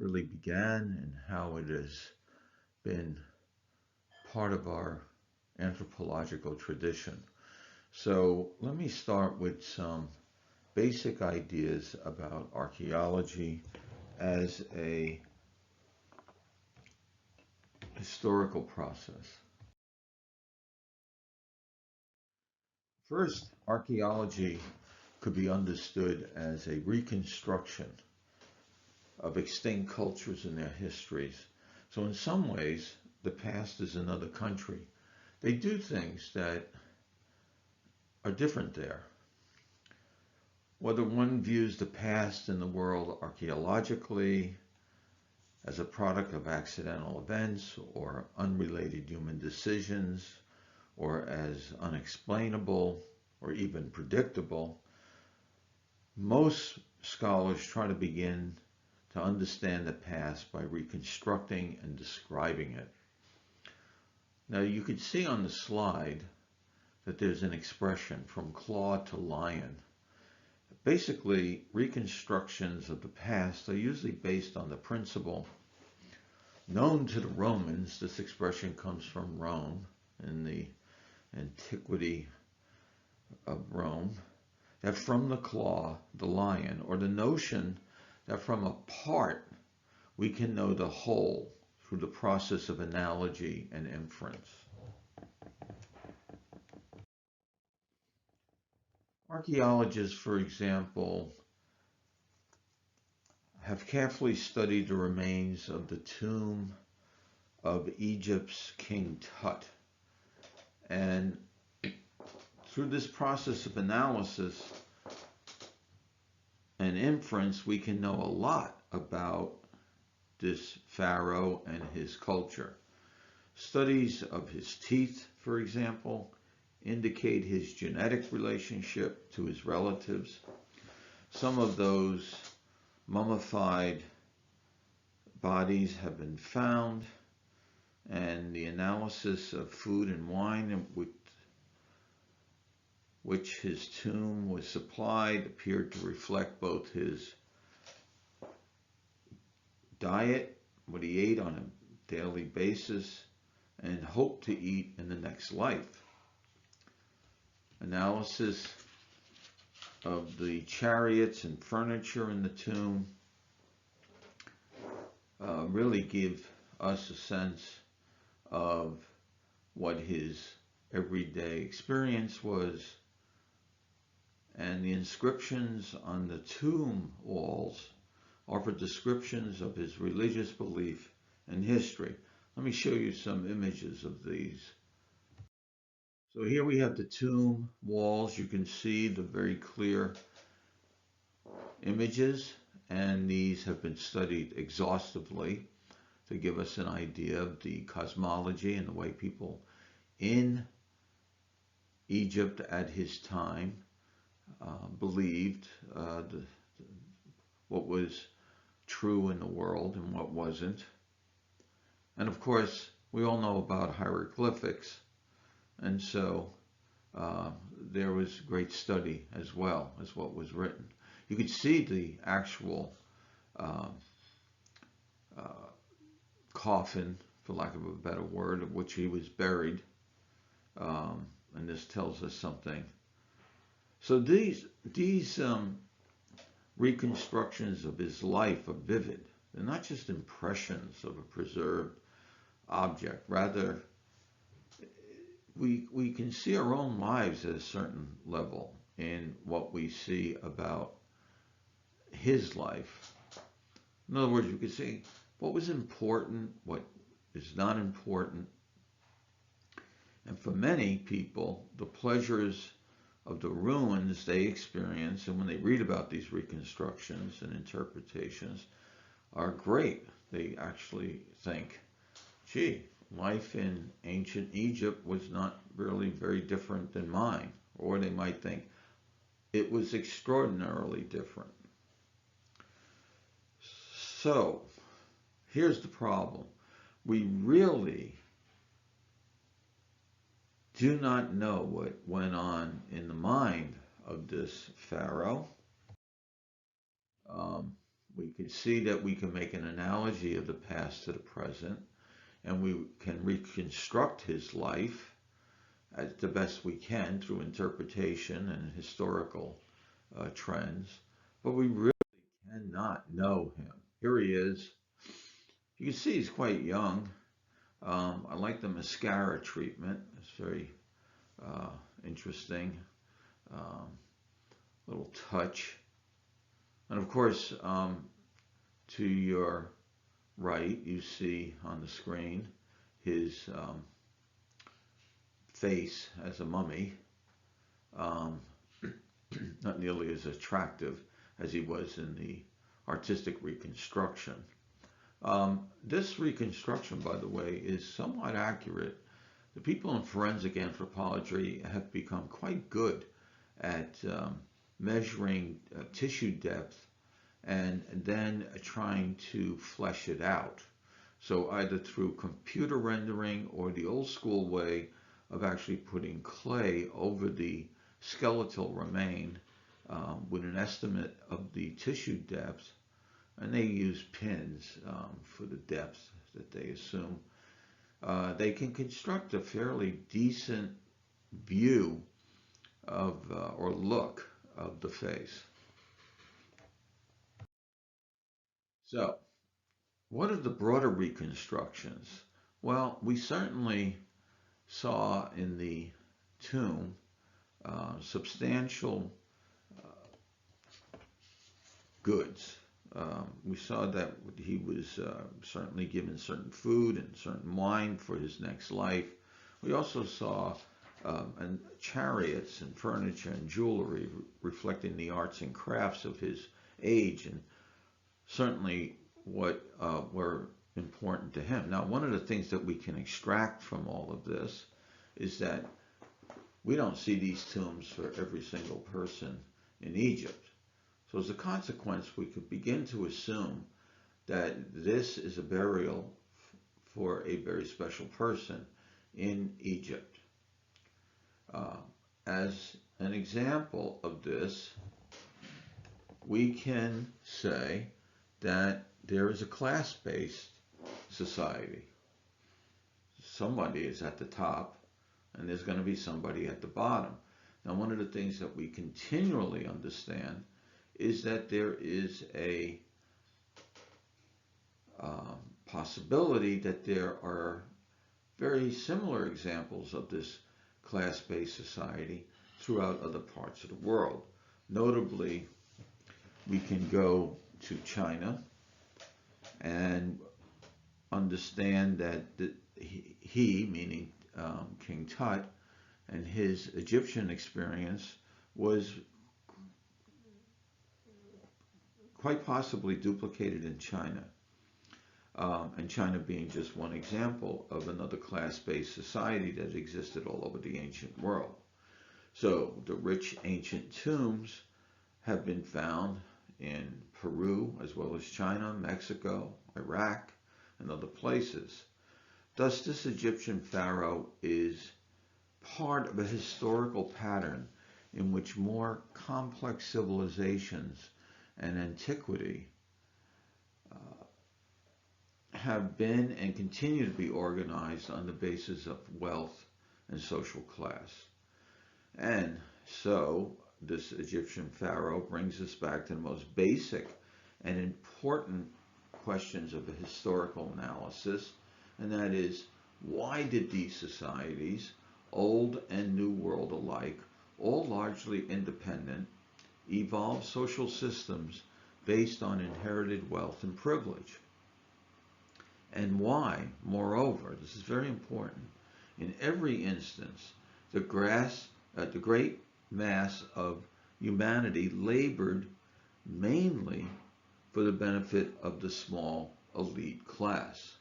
really began and how it has been part of our anthropological tradition. So let me start with some basic ideas about archaeology as a historical process. First, archaeology could be understood as a reconstruction of extinct cultures and their histories. So in some ways, the past is another country. They do things that are different there. Whether one views the past in the world archaeologically as a product of accidental events or unrelated human decisions, or as unexplainable or even predictable, most scholars try to begin to understand the past by reconstructing and describing it. Now you can see on the slide that there's an expression from claw to lion. Basically, reconstructions of the past are usually based on the principle known to the Romans. This expression comes from Rome in the antiquity of Rome, that from the claw, the lion, or the notion that from a part we can know the whole through the process of analogy and inference. Archaeologists, for example, have carefully studied the remains of the tomb of Egypt's King Tut. And through this process of analysis and inference, we can know a lot about this pharaoh and his culture. Studies of his teeth, for example, indicate his genetic relationship to his relatives. Some of those mummified bodies have been found, and the analysis of food and wine with which his tomb was supplied appeared to reflect both his diet, what he ate on a daily basis, and hoped to eat in the next life. Analysis of the chariots and furniture in the tomb really give us a sense of what his everyday experience was, and the inscriptions on the tomb walls offer descriptions of his religious belief and history. Let me show you some images of these. So here we have the tomb walls. You can see the very clear images, and these have been studied exhaustively to give us an idea of the cosmology and the way people in Egypt at his time believed what was true in the world and what wasn't. And of course, we all know about hieroglyphics, and so there was great study as well as what was written. You could see the actual coffin, for lack of a better word, of which he was buried, and this tells us something. So these reconstructions of his life are vivid. They're not just impressions of a preserved object. Rather, we can see our own lives at a certain level in what we see about his life. In other words, you can see what was important, what is not important. And for many people, the pleasures of the ruins they experience, and when they read about these reconstructions and interpretations, are great. They actually think, gee, life in ancient Egypt was not really very different than mine. Or they might think it was extraordinarily different. So here's the problem. We really do not know what went on in the mind of this pharaoh. We can see that we can make an analogy of the past to the present, and we can reconstruct his life as the best we can through interpretation and historical trends, but we really cannot know him. Here he is. You can see he's quite young. I like the mascara treatment. It's very interesting. Little touch. And of course, to your right, you see on the screen his face as a mummy. Not nearly as attractive as he was in the artistic reconstruction. This reconstruction, by the way, is somewhat accurate. The people in forensic anthropology have become quite good at measuring tissue depth and then trying to flesh it out. So either through computer rendering or the old school way of actually putting clay over the skeletal remain with an estimate of the tissue depth, and they use pins for the depth that they assume. They can construct a fairly decent view of or look of the face. So, what are the broader reconstructions? Well, we certainly saw in the tomb substantial goods. We saw that he was certainly given certain food and certain wine for his next life. We also saw chariots and furniture and jewelry reflecting the arts and crafts of his age, and certainly what were important to him. Now, one of the things that we can extract from all of this is that we don't see these tombs for every single person in Egypt. So as a consequence, we could begin to assume that this is a burial for a very special person in Egypt. As an example of this, we can say that there is a class-based society. Somebody is at the top, and there's going to be somebody at the bottom. Now, one of the things that we continually understand is that there is a possibility that there are very similar examples of this class-based society throughout other parts of the world. Notably, we can go to China and understand that he, meaning King Tut, and his Egyptian experience was quite possibly duplicated in China. And China being just one example of another class-based society that existed all over the ancient world. So the rich ancient tombs have been found in Peru, as well as China, Mexico, Iraq, and other places. Thus, this Egyptian pharaoh is part of a historical pattern in which more complex civilizations and antiquity have been and continue to be organized on the basis of wealth and social class. And so this Egyptian pharaoh brings us back to the most basic and important questions of a historical analysis, and that is, why did these societies, old and new world alike, all largely independent, evolve social systems based on inherited wealth and privilege? And why, moreover, this is very important, in every instance, the great mass of humanity labored mainly for the benefit of the small elite class.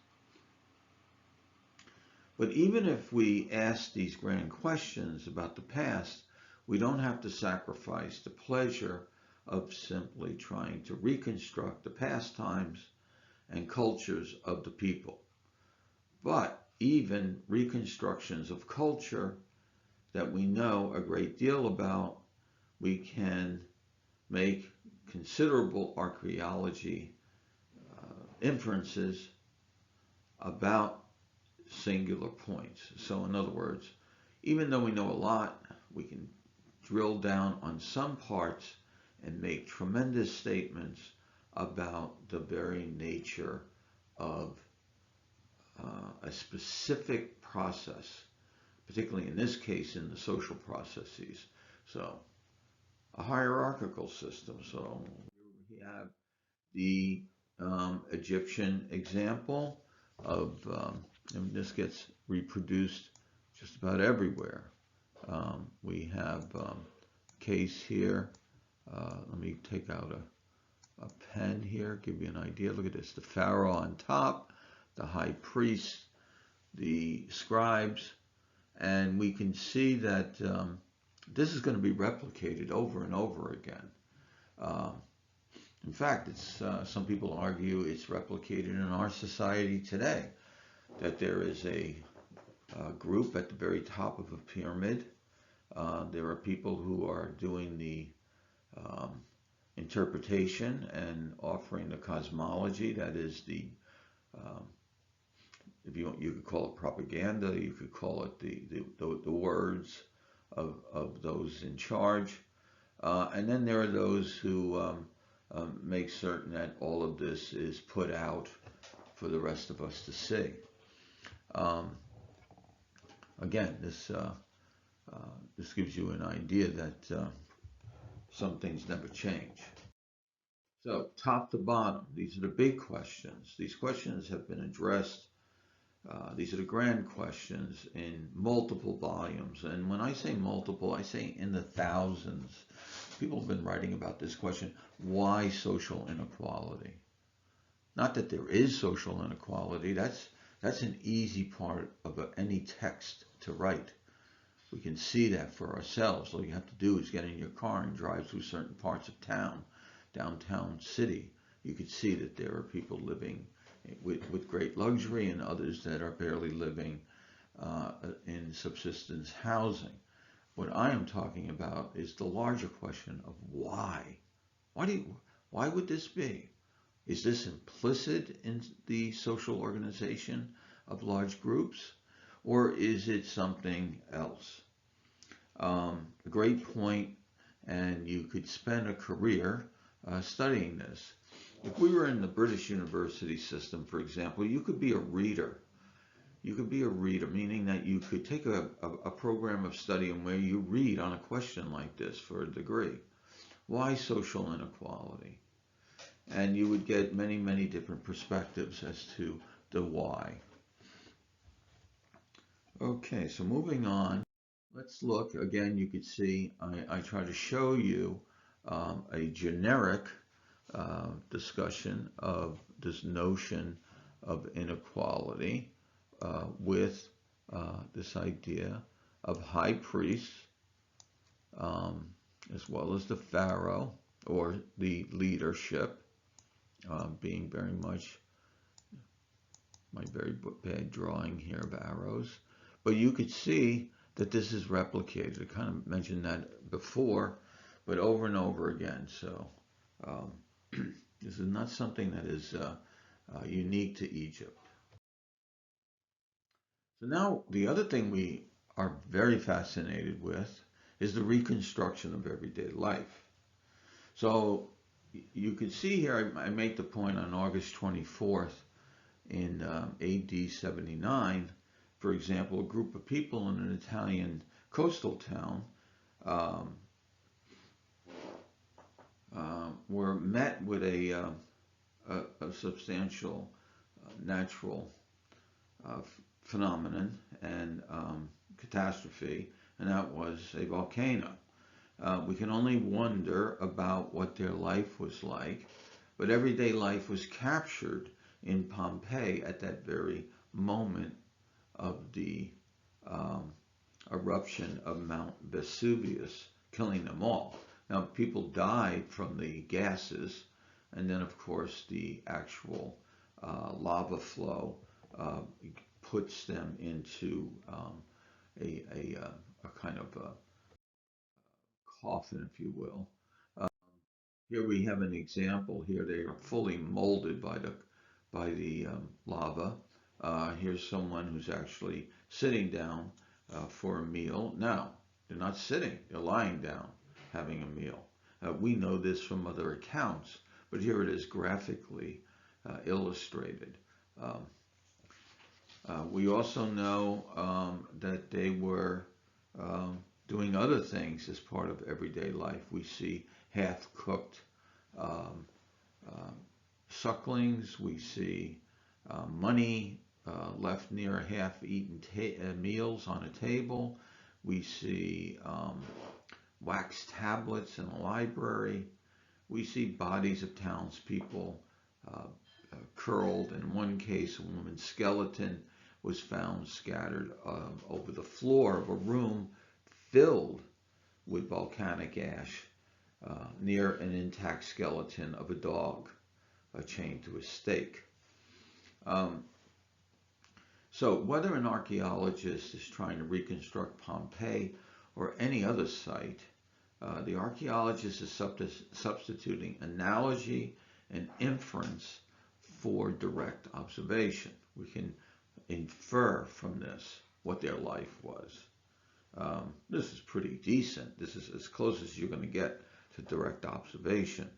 But even if we ask these grand questions about the past, we don't have to sacrifice the pleasure of simply trying to reconstruct the pastimes and cultures of the people. But even reconstructions of culture that we know a great deal about, we can make considerable archaeology inferences about singular points. So in other words, even though we know a lot, we can drill down on some parts and make tremendous statements about the very nature of a specific process, particularly in this case in the social processes. So a hierarchical system. So we have the Egyptian example of, and this gets reproduced just about everywhere. We have case here. Let me take out a pen here, give you an idea. Look at this, the pharaoh on top, the high priest, the scribes, and we can see that this is going to be replicated over and over again. In fact, it's some people argue it's replicated in our society today, that there is a group at the very top of a pyramid. There are people who are doing the interpretation and offering the cosmology, that is the if you could call it propaganda, you could call it the words of those in charge, and then there are those who make certain that all of this is put out for the rest of us to see. Again, this gives you an idea that some things never change. So, top to bottom, these are the big questions. These questions have been addressed. These are the grand questions in multiple volumes. And when I say multiple, I say in the thousands. People have been writing about this question: why social inequality? Not that there is social inequality. That's an easy part of any text to write. We can see that for ourselves. All you have to do is get in your car and drive through certain parts of town, downtown city. You could see that there are people living with great luxury and others that are barely living in subsistence housing. What I am talking about is the larger question of why. Why would this be? Is this implicit in the social organization of large groups, or is it something else? A great point, and you could spend a career studying this. If we were in the British university system, for example, you could be a reader. You could be a reader, meaning that you could take a program of study where you read on a question like this for a degree. Why social inequality? And you would get many, many different perspectives as to the why. Okay, so moving on, let's look again. You could see I try to show you a generic discussion of this notion of inequality with this idea of high priests, as well as the pharaoh or the leadership, being very much my very bad drawing here of arrows. But you could see that this is replicated. I kind of mentioned that before, but over and over again. So this is not something that is unique to Egypt. So now the other thing we are very fascinated with is the reconstruction of everyday life. So you can see here, I made the point on August 24th in AD 79, for example, a group of people in an Italian coastal town were met with a substantial natural phenomenon and catastrophe, and that was a volcano. We can only wonder about what their life was like, but everyday life was captured in Pompeii at that very moment of the eruption of Mount Vesuvius, killing them all. Now, people died from the gases, and then, of course, the actual lava flow puts them into a kind of a coffin, if you will. Here we have an example. Here they are fully molded by the lava. Here's someone who's actually sitting down for a meal. Now, they're not sitting, they're lying down having a meal. We know this from other accounts, but here it is graphically illustrated. Um, we also know that they were doing other things as part of everyday life. We see half-cooked um, uh, sucklings. We see money left near half-eaten meals on a table. We see wax tablets in a library. We see bodies of townspeople curled. In one case, a woman's skeleton was found scattered over the floor of a room filled with volcanic ash near an intact skeleton of a dog chained to a stake. Um, so whether an archaeologist is trying to reconstruct Pompeii or any other site, the archaeologist is substituting analogy and inference for direct observation. We can infer from this what their life was. This is pretty decent. This is as close as you're going to get to direct observation.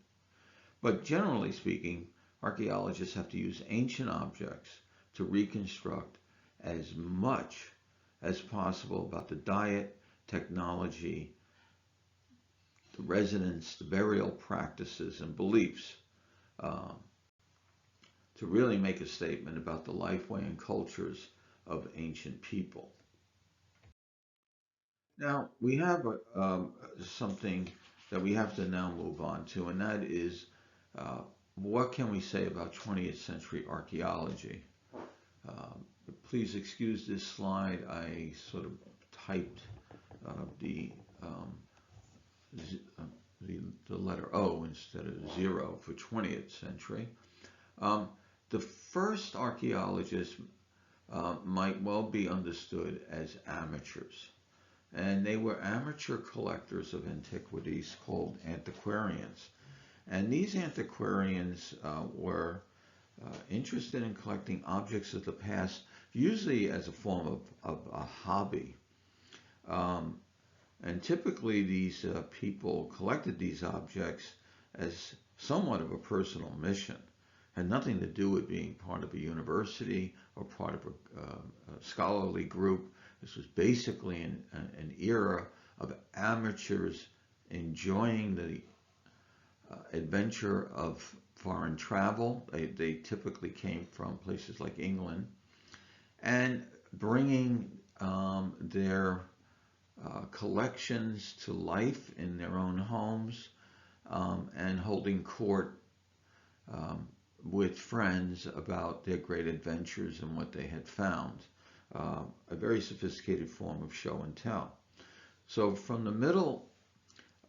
But generally speaking, archaeologists have to use ancient objects to reconstruct as much as possible about the diet, technology, the residents, the burial practices, and beliefs um, to really make a statement about the lifeway and cultures of ancient people. Now, we have something that we have to now move on to, and that is uh, what can we say about 20th century archaeology? Um, Please excuse this slide. I sort of typed the, um, uh, the letter O instead of 0 for 20th century. Um, the first archaeologists might well be understood as amateurs. And they were amateur collectors of antiquities called antiquarians. And these antiquarians were interested in collecting objects of the past, usually as a form of a hobby. Um, and typically these people collected these objects as somewhat of a personal mission. Had nothing to do with being part of a university or part of a scholarly group. This was basically an era of amateurs enjoying the adventure of foreign travel. They typically came from places like England and bringing their collections to life in their own homes and holding court with friends about their great adventures and what they had found. A very sophisticated form of show and tell. So from the middle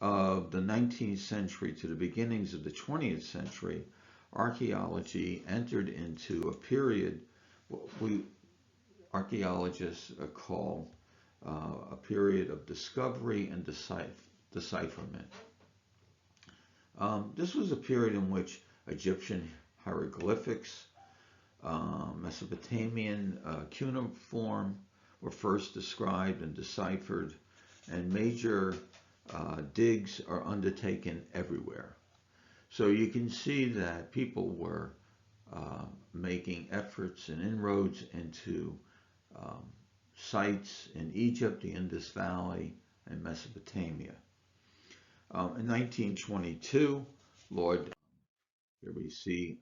of the 19th century to the beginnings of the 20th century, archaeology entered into a period what we archaeologists call a period of discovery and decipherment. This was a period in which Egyptian hieroglyphics, Mesopotamian cuneiform were first described and deciphered, and major digs are undertaken everywhere. So you can see that people were making efforts and inroads into sites in Egypt, the Indus Valley, and Mesopotamia. In 1922, here we see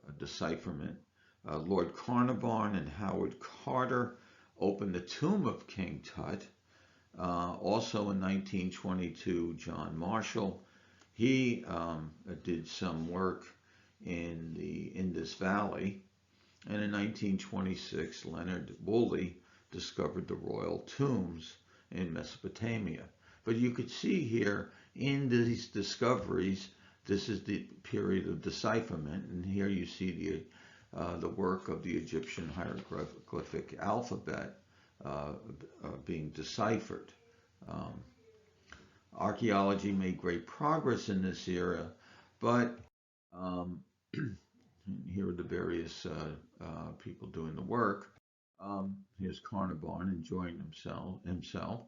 a decipherment. Lord Carnarvon and Howard Carter opened the tomb of King Tut. Also in 1922, John Marshall, he did some work in the Indus Valley. And in 1926, Leonard Woolley discovered the royal tombs in Mesopotamia. But you could see here in these discoveries, this is the period of decipherment, and here you see the work of the Egyptian hieroglyphic alphabet being deciphered. Archaeology made great progress in this era, But here are the various people doing the work. Here's Carnarvon enjoying himself.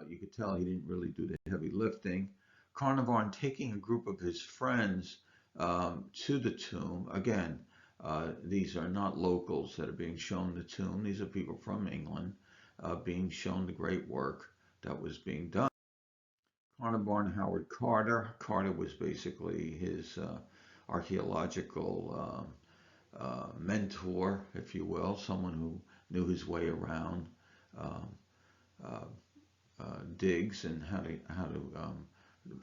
You could tell he didn't really do the heavy lifting. Carnarvon taking a group of his friends to the tomb. Again, these are not locals that are being shown the tomb. These are people from England being shown the great work that was being done. Carnarvon Howard Carter. Carter was basically his archaeological mentor, if you will, someone who knew his way around um, uh, digs and how to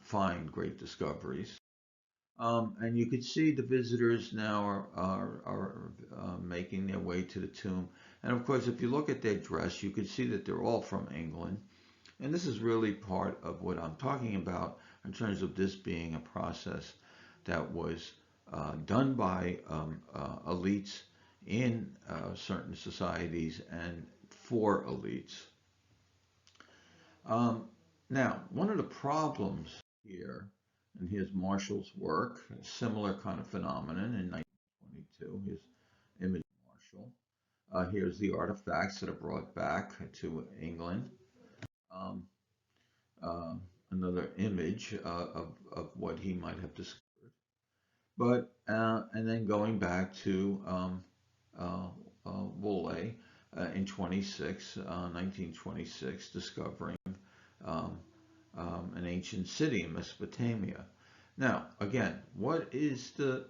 find great discoveries. And you could see the visitors now are making their way to the tomb. And of course, if you look at their dress, you can see that they're all from England. And this is really part of what I'm talking about in terms of this being a process that was done by elites in certain societies and for elites. Um, Now, one of the problems here, and here's Marshall's work, a similar kind of phenomenon in 1922, here's image Marshall. Here's the artifacts that are brought back to England. Um, uh, Another image of what he might have discovered. But and then going back to uh, Woolley in 1926, discovering um, an ancient city in Mesopotamia. Now, again, what is the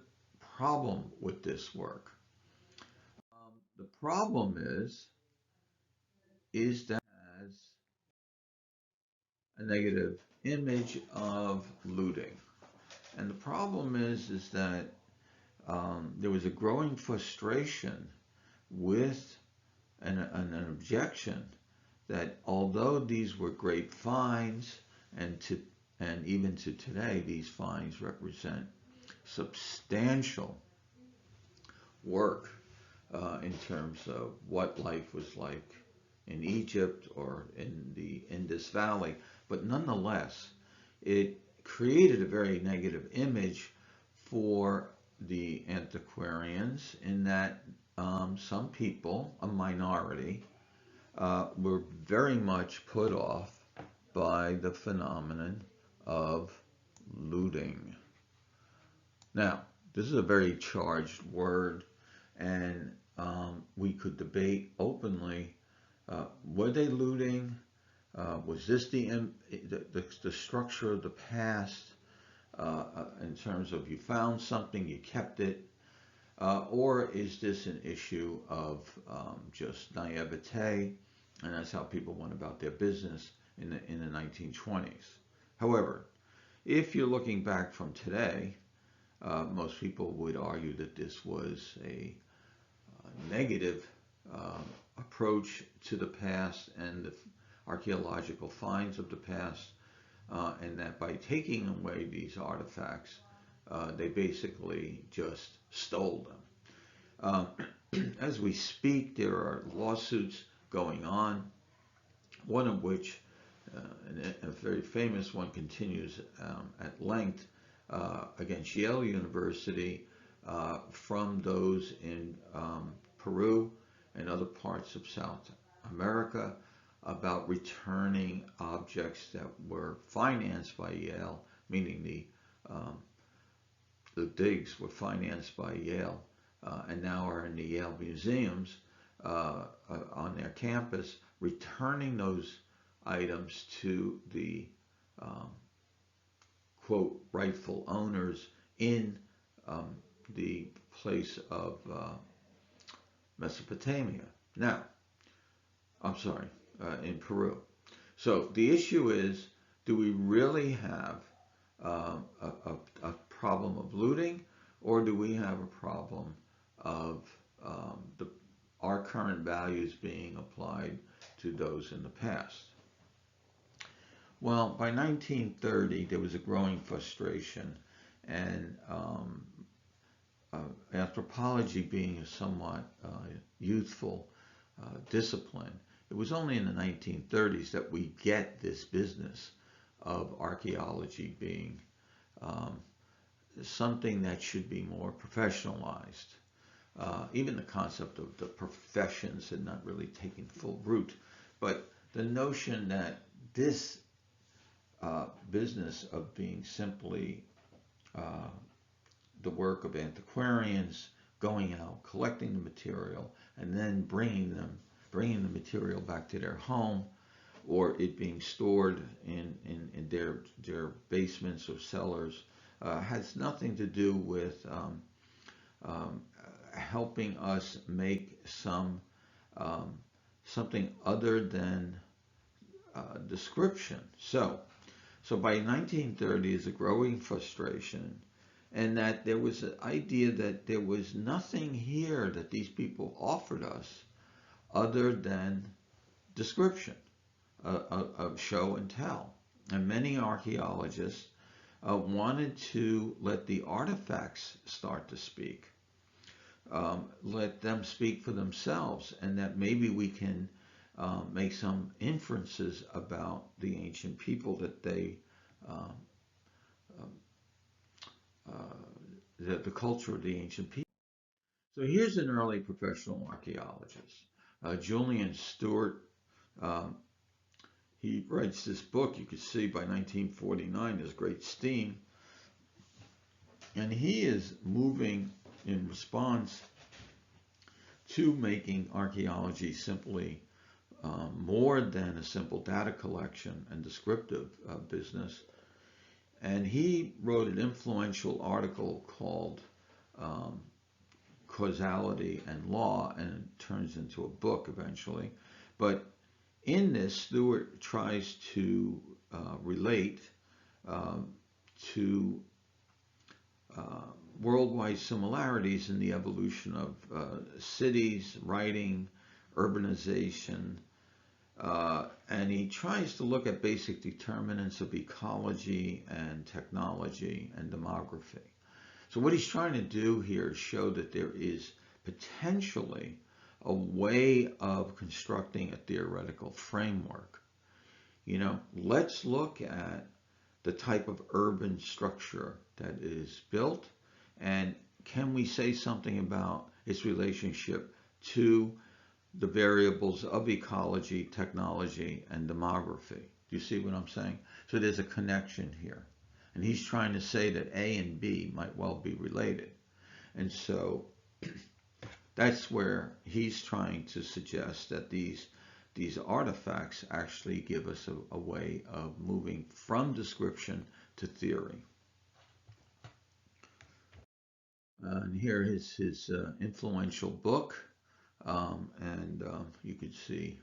problem with this work? The problem is that it has a negative image of looting. And the problem is that there was a growing frustration with an objection that although these were great finds, and even to today, these finds represent substantial work in terms of what life was like in Egypt or in the Indus Valley, but nonetheless, it created a very negative image for the antiquarians in that some people, a minority, were very much put off by the phenomenon of looting. Now, this is a very charged word, and we could debate openly, were they looting? Was this the structure of the past in terms of you found something, you kept it, or is this an issue of just naivete, and that's how people went about their business in the 1920s? However, if you're looking back from today, most people would argue that this was a negative approach to the past and the archaeological finds of the past, and that by taking away these artifacts, they basically just stole them. As we speak, there are lawsuits going on, one of which, a very famous one, continues at length against Yale University from those in Peru and other parts of South America about returning objects that were financed by Yale, meaning the digs were financed by Yale and now are in the Yale museums on their campus, returning those items to the quote rightful owners in the place of Mesopotamia. Now, I'm sorry, in Peru. So the issue is, do we really have a problem of looting, or do we have a problem of our current values being applied to those in the past? Well, by 1930, there was a growing frustration, and anthropology being a somewhat youthful discipline, it was only in the 1930s that we get this business of archaeology being something that should be more professionalized. Even the concept of the professions had not really taken full root, but the notion that this business of being simply the work of antiquarians, going out, collecting the material, and then bringing the material back to their home, or it being stored in their basements or cellars, has nothing to do with helping us make something other than description. So by 1930 is a growing frustration, and that there was an idea that there was nothing here that these people offered us other than description, of show and tell. And many archaeologists wanted to let the artifacts start to speak, let them speak for themselves, and that maybe we can make some inferences about the ancient people that they, the culture of the ancient people. So here's an early professional archaeologist, Julian Stewart. He writes this book. You can see by 1949 there's great steam, and he is moving in response to making archaeology simply more than a simple data collection and descriptive business. And he wrote an influential article called Causality and Law, and it turns into a book eventually. But in this, Stewart tries to relate to worldwide similarities in the evolution of cities, writing, urbanization, and he tries to look at basic determinants of ecology and technology and demography. So what he's trying to do here is show that there is potentially a way of constructing a theoretical framework. You know, let's look at the type of urban structure that is built, and can we say something about its relationship to the variables of ecology, technology, and demography? Do you see what I'm saying? So there's a connection here. And he's trying to say that A and B might well be related. And so that's where he's trying to suggest that these artifacts actually give us a way of moving from description to theory. And here is his influential book, and you could see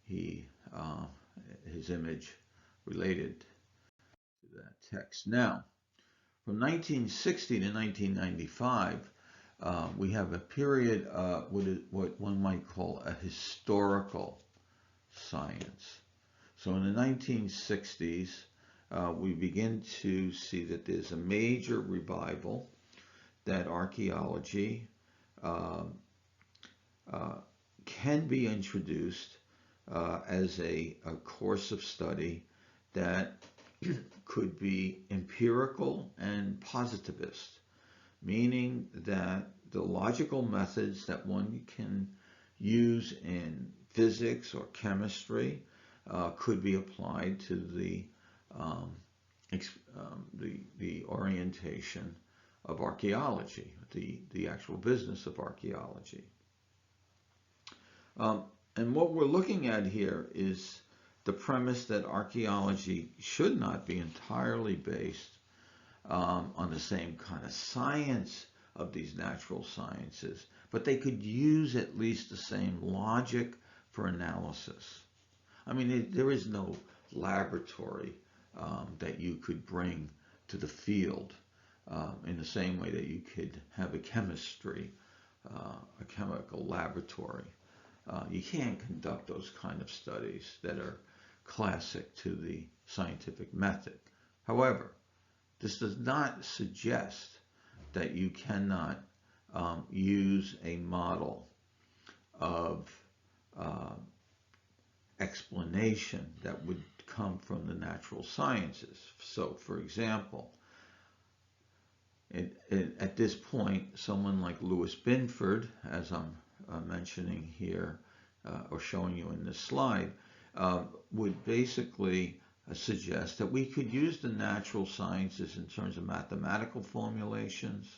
his image related to that text. Now, from 1960 to 1995, we have a period, what one might call a historical science. So in the 1960s, we begin to see that there's a major revival, that archaeology can be introduced as a course of study that could be empirical and positivist, meaning that the logical methods that one can use in physics or chemistry could be applied to the orientation of archaeology, the actual business of archaeology. And what we're looking at here is the premise that archaeology should not be entirely based on the same kind of science of these natural sciences, but they could use at least the same logic for analysis. I mean, there is no laboratory that you could bring to the field in the same way that you could have a chemical laboratory. You can't conduct those kind of studies that are classic to the scientific method. However, this does not suggest that you cannot use a model of explanation that would come from the natural sciences. So, for example, At this point, someone like Louis Binford, as I'm mentioning here or showing you in this slide, would basically suggest that we could use the natural sciences in terms of mathematical formulations.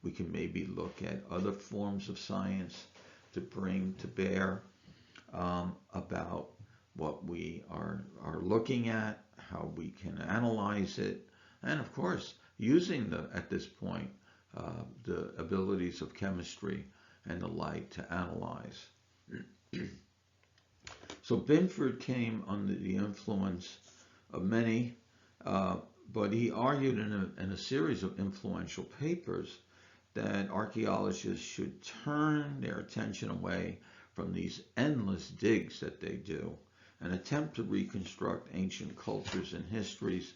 We can maybe look at other forms of science to bring to bear about what we are looking at, how we can analyze it, and of course, using at this point, the abilities of chemistry and the like to analyze. So Binford came under the influence of many, but he argued in a series of influential papers that archaeologists should turn their attention away from these endless digs that they do and attempt to reconstruct ancient cultures and histories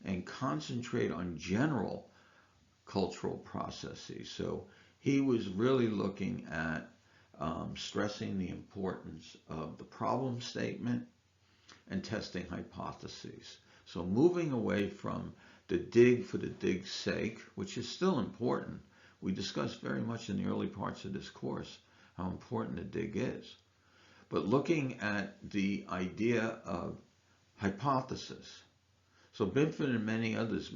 and concentrate on general cultural processes. So he was really looking at stressing the importance of the problem statement and testing hypotheses. So moving away from the dig for the dig's sake, which is still important. We discussed very much in the early parts of this course how important the dig is. But looking at the idea of hypothesis. So Binford and many others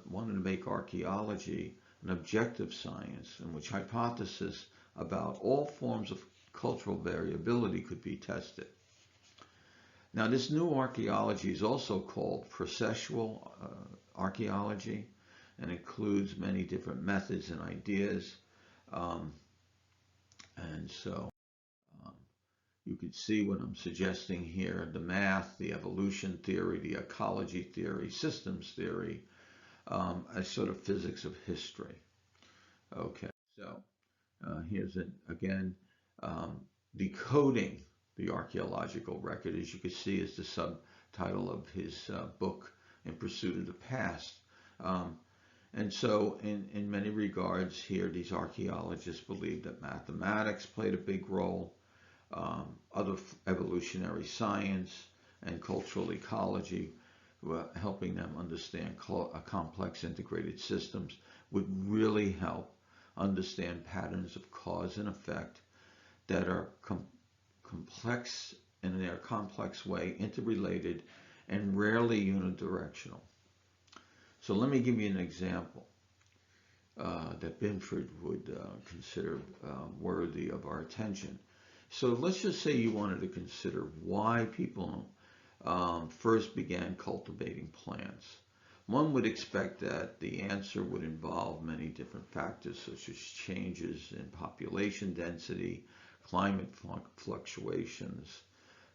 wanted to make archaeology an objective science in which hypotheses about all forms of cultural variability could be tested. Now, this new archaeology is also called processual archaeology and includes many different methods and ideas. And so you can see what I'm suggesting here, the math, the evolution theory, the ecology theory, systems theory, as sort of physics of history. Okay, so here's again, decoding the archaeological record, as you can see, is the subtitle of his book, In Pursuit of the Past. And so in many regards here, these archaeologists believe that mathematics played a big role, other evolutionary science and cultural ecology, helping them understand complex integrated systems, would really help understand patterns of cause and effect that are complex in their complex way, interrelated, and rarely unidirectional. So let me give you an example that Binford would consider worthy of our attention. So let's just say you wanted to consider why people first began cultivating plants. One would expect that the answer would involve many different factors, such as changes in population density, climate fluctuations,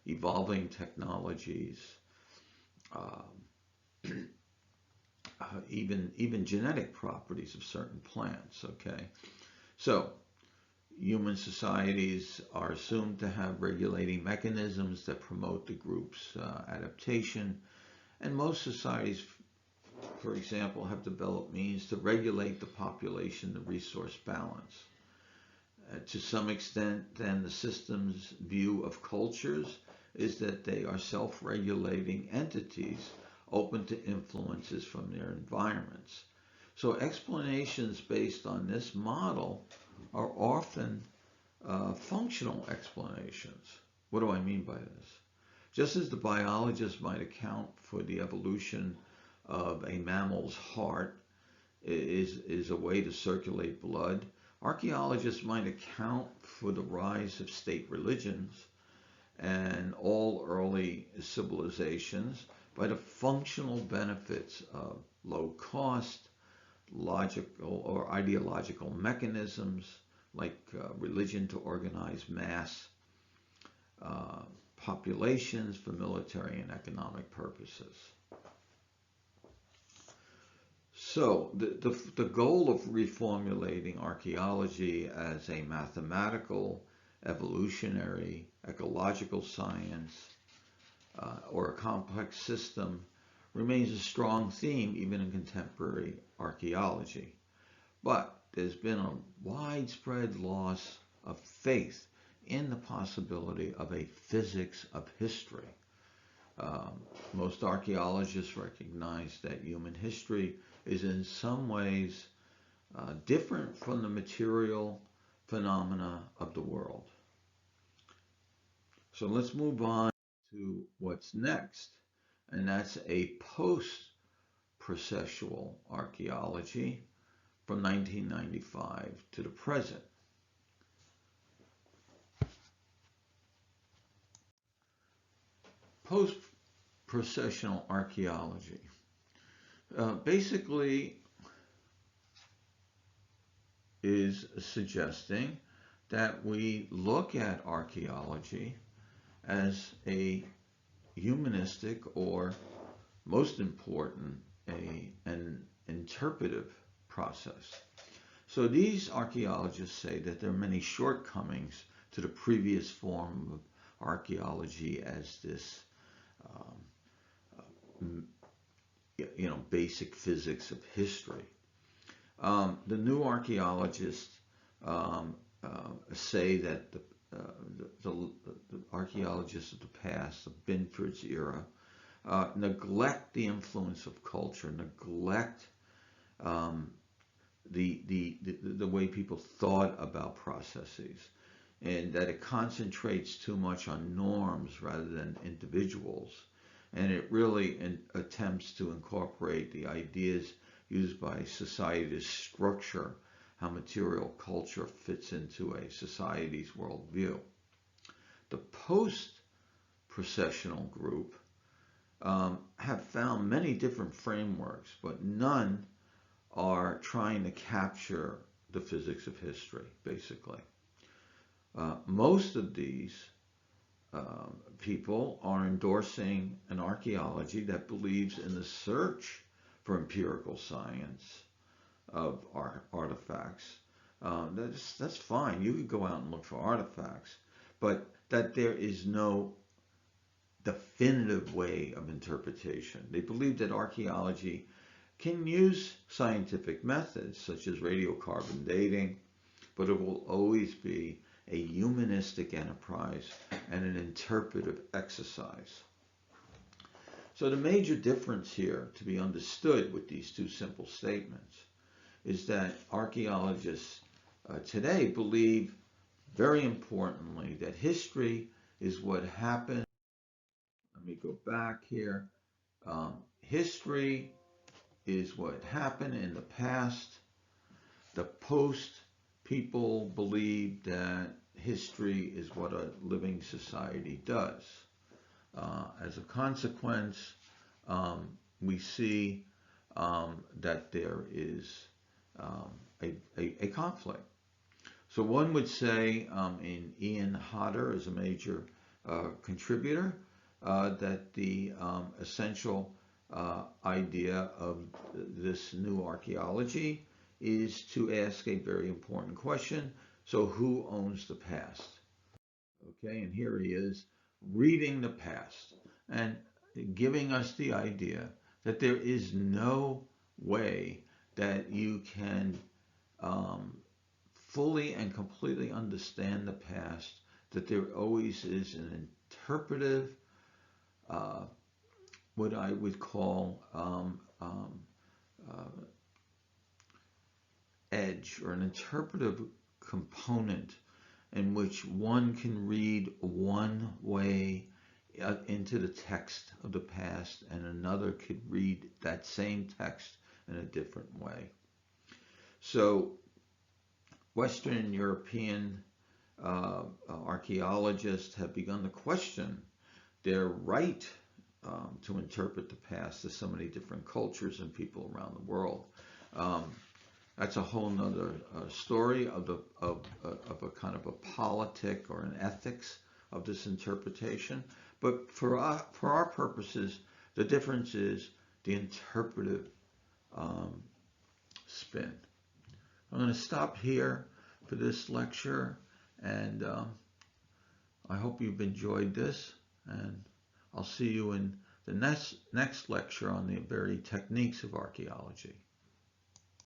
evolving technologies, even genetic properties of certain plants. Okay, so human societies are assumed to have regulating mechanisms that promote the group's adaptation, and most societies, for example, have developed means to regulate the population, the resource balance. To some extent, then, the system's view of cultures is that they are self-regulating entities open to influences from their environments. So explanations based on this model are often functional explanations. What do I mean by this? Just as the biologist might account for the evolution of a mammal's heart is a way to circulate blood, archaeologists might account for the rise of state religions and all early civilizations by the functional benefits of low cost, logical or ideological mechanisms like religion to organize mass populations for military and economic purposes. So the goal of reformulating archaeology as a mathematical, evolutionary, ecological science, or a complex system remains a strong theme even in contemporary archaeology. But there's been a widespread loss of faith in the possibility of a physics of history. Most archaeologists recognize that human history is in some ways different from the material phenomena of the world. So let's move on to what's next, and that's a post-processual archaeology from 1995 to the present. Post-processional archaeology basically is suggesting that we look at archaeology as a humanistic, or most important, an interpretive process. So these archaeologists say that there are many shortcomings to the previous form of archaeology as this basic physics of history. The new archaeologists say that the archaeologists of the past, the Binford's era, neglect the influence of culture, neglect the way people thought about processes, and that it concentrates too much on norms rather than individuals. And it really attempts to incorporate the ideas used by society to structure how material culture fits into a society's worldview. The post-processional group have found many different frameworks, but none are trying to capture the physics of history, basically. Most of these people are endorsing an archaeology that believes in the search for empirical science of artifacts. That's fine. You could go out and look for artifacts, but that there is no definitive way of interpretation. They believe that archaeology can use scientific methods such as radiocarbon dating, but it will always be a humanistic enterprise and an interpretive exercise. So the major difference here to be understood with these two simple statements is that archaeologists today believe, very importantly, that history is what happened. Let me go back here. History is what happened in the past. The post people believe that history is what a living society does. As a consequence, we see that there is a conflict. So one would say, in Ian Hodder is a major contributor, that the essential idea of this new archaeology is to ask a very important question. So who owns the past? Okay, and here he is reading the past and giving us the idea that there is no way that you can fully and completely understand the past, that there always is an interpretive, what I would call edge, or an interpretive component in which one can read one way into the text of the past and another could read that same text in a different way. So Western European archaeologists have begun to question their right to interpret the past to so many different cultures and people around the world. That's a whole nother story of a kind of a politic or an ethics of this interpretation. But for our purposes, the difference is the interpretive spin. I'm going to stop here for this lecture, and I hope you've enjoyed this, and I'll see you in the next lecture on the very techniques of archaeology.